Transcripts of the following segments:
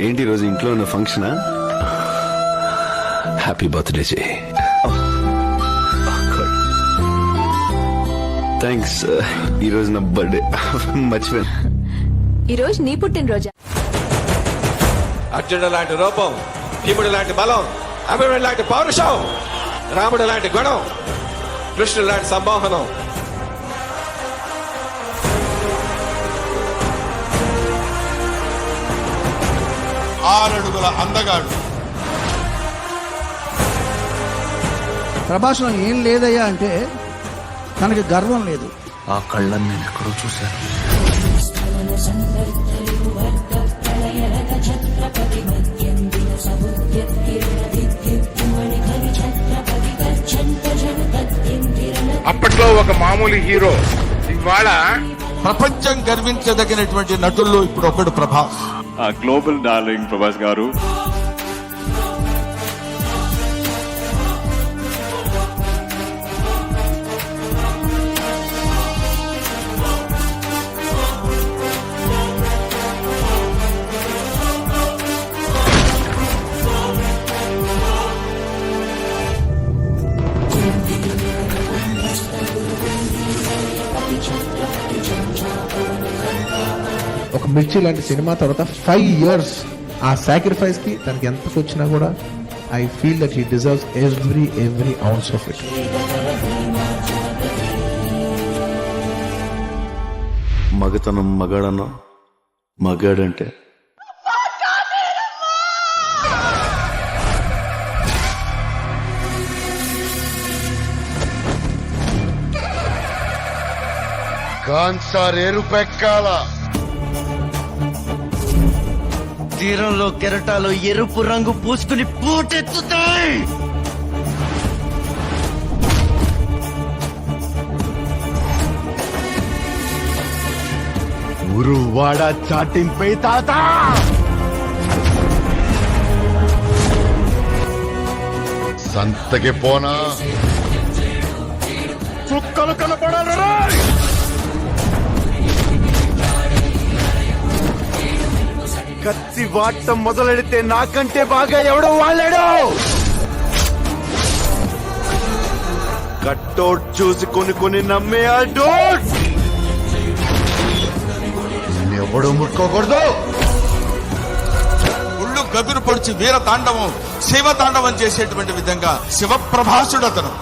ఏంటి రోజు ఇంట్లో ఉన్న ఫంక్షనా? హ్యాపీ బర్త్డే జే. థ్యాంక్స్. ఈ రోజు నా బర్త్డే మర్చిపోయాను. ఈ రోజు నీ పుట్టినరోజా? అర్జునుడు లాంటి రూపం, భీముడు లాంటి బలం, అభిమన్యుడు లాంటి పౌరుషం, రాముడు లాంటి గుణం, కృష్ణుడు లాంటి సంమోహనం. ఆరడుగుల అందగాడు. ప్రభాస్లో ఏం లేదయ్యా అంటే తనకి గర్వం లేదు. ఆ కళ్ళని నేను ఎక్కడో చూశాను. అప్పట్లో ఒక మామూలు హీరో, ఇవాళ ప్రపంచం గర్వించదగినటువంటి నటుల్లో ఇప్పుడు ఒకడు ప్రభాస్. గ్లోబల్ డార్లింగ్ ప్రభాస్ గారు. ఒక మిర్చి లాంటి సినిమా తర్వాత 5 years ఆ సాక్రిఫైస్ కి తనకి ఎంత వచ్చినా కూడా I feel that he deserves every ounce of it. మగతనం మగాడన్నా, మగాడంటే కాన్సారేరు పెక్కాల. తీరంలో కెరటాలు ఎరుపు రంగు పూసుకుని పూటెత్తుతాయి. ఉరువాడ చాటింపై తాత. సంతకి పోనా చుక్కలు కనపడాలి. కత్తి వాటం మొదలెడితే నాకంటే బాగా ఎవడో వాళ్ళాడు. కట్టోట్ చూసి కొన్ని నమ్మే అడోట్ ఎవడు ముట్టుకోకూడదు. ఒళ్ళు గగురు పొడిచి వీర తాండవం, శివ తాండవం చేసేటువంటి విధంగా శివప్రభాసుడు అతను.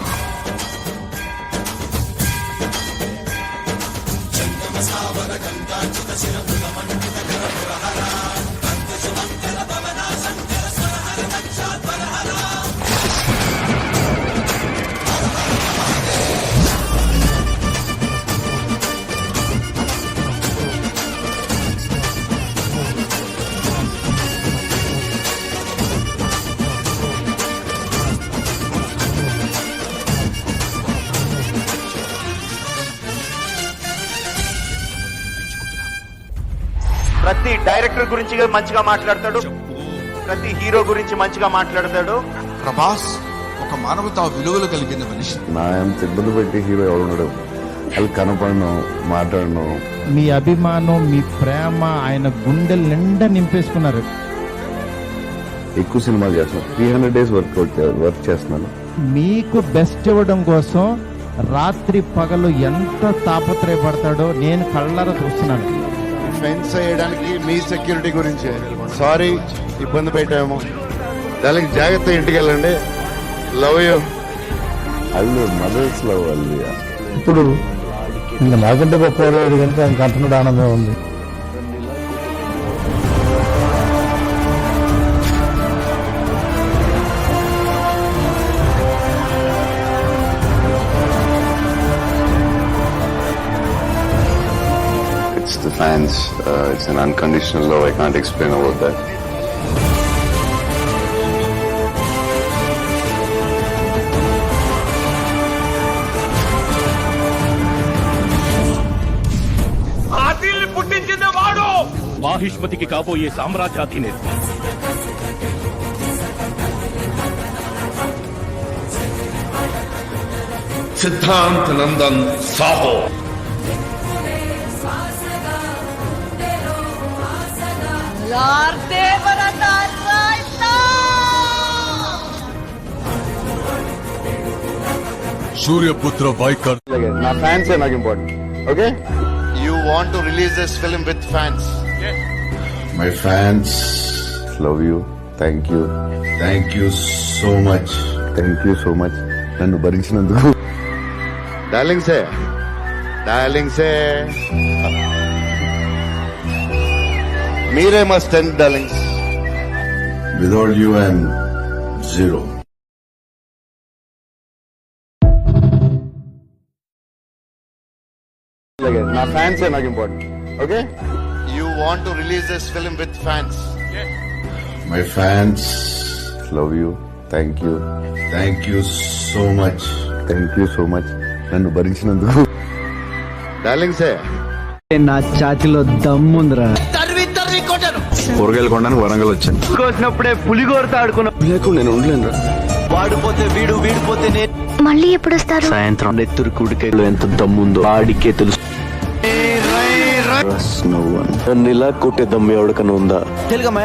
ప్రతి డైరెక్టర్ గురించి మంచిగా మాట్లాడతాడు, ప్రతి హీరో గురించి మంచిగా మాట్లాడతాడు. ప్రభాస్ ఒక మానవతా విలువలు కలిగిన మనిషి. నా ఎంత ఇబ్బంది పెట్టి హీరో ఎవడున్నాడు? వాళ్ళు కనపడను, మాట్లాడను. మీ అభిమానం, మీ ప్రేమ ఆయన గుండెలు నిండా నింపేసుకున్నారు. ఎక్కువ సినిమాలు చేస్తున్నాను, 300 days వర్క్ చేస్తున్నాను. మీకు బెస్ట్ ఇవ్వడం కోసం రాత్రి పగలు ఎంత తాపత్రయపడతాడో నేను కళ్ళారా చూస్తున్నాను. ఫెన్స్ వేయడానికి మీ సెక్యూరిటీ గురించి సారీ, ఇబ్బంది పెట్టాము. దానికి జాగ్రత్త, ఇంటికి వెళ్ళండి. Love you. All mothers love all. ఇప్పుడు ఇంకా నాకంటే గొప్ప కనుక ఆయనకు అంటున్నాడు ఆనందం ఉంది. It's the fans. It's an unconditional love. I can't explain about that. పుట్టించింది వాడు. మాహిష్మతికి కాబోయే సామ్రాజ్యాధినేత. సిద్ధాంత్ నందన్ సాహో. సూర్యపుత్ర బైకర్ నా ఫ్యాన్స్ నాకు important. Okay, you want to release this film with fans. My fans love you. Thank you so much. Thank you so much నన్ను భరించినందుకు. డార్లింగ్సే డార్లింగ్సే మీరే మా strength darlings. Without you I'm zero. నా fans నాకు important. Okay, you want to release this film with fans. My fans love you. Thank you so much. Thank you so much నన్ను భరించినందుకు. డార్లింగ్సే నా ఛాతిలో దమ్ముందిరా. కూరగాయలు కొనడానికి వరంగల్ వచ్చాను. కోసినప్పుడే పులిగోరతో ఆడుకున్నా. లేకుండా నేను ఉండలేను రా. వాడిపోతే వీడు, వీడిపోతే నేను. మళ్ళీ ఎప్పుడు వస్తారు? సాయంత్రం నెత్తురు కుడికాయలు ఎంత దమ్ముందో ఆడికే తెలుసు. నన్ను ఇలా కొట్టే దమ్ము ఎవరికన్నా ఉందా? తెలుగమ్మా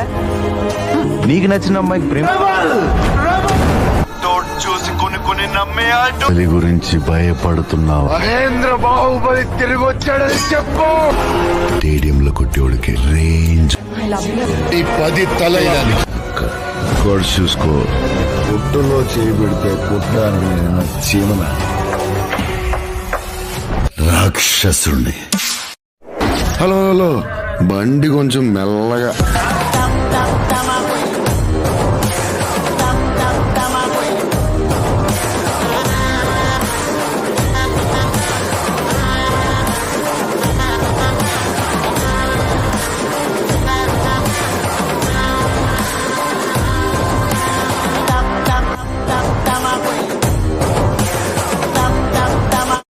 నీకు నచ్చిన అమ్మాయికి ప్రేమ తోడు చూసి కొన్ని నమ్మే ఆడు. తల్లి గురించి భయపడుతున్నావా? మహేంద్ర బాహుబలి తిరిగి వచ్చాడని చెప్పు. స్టేడియంలో కొట్టేవాడికి రేంజ్. ఈ 10 తల చూసుకో. పుట్టులో చేయబెడితే పుట్టాన్ని చీమన రాక్షసుణ్ణి. హలో బండి కొంచెం మెల్లగా.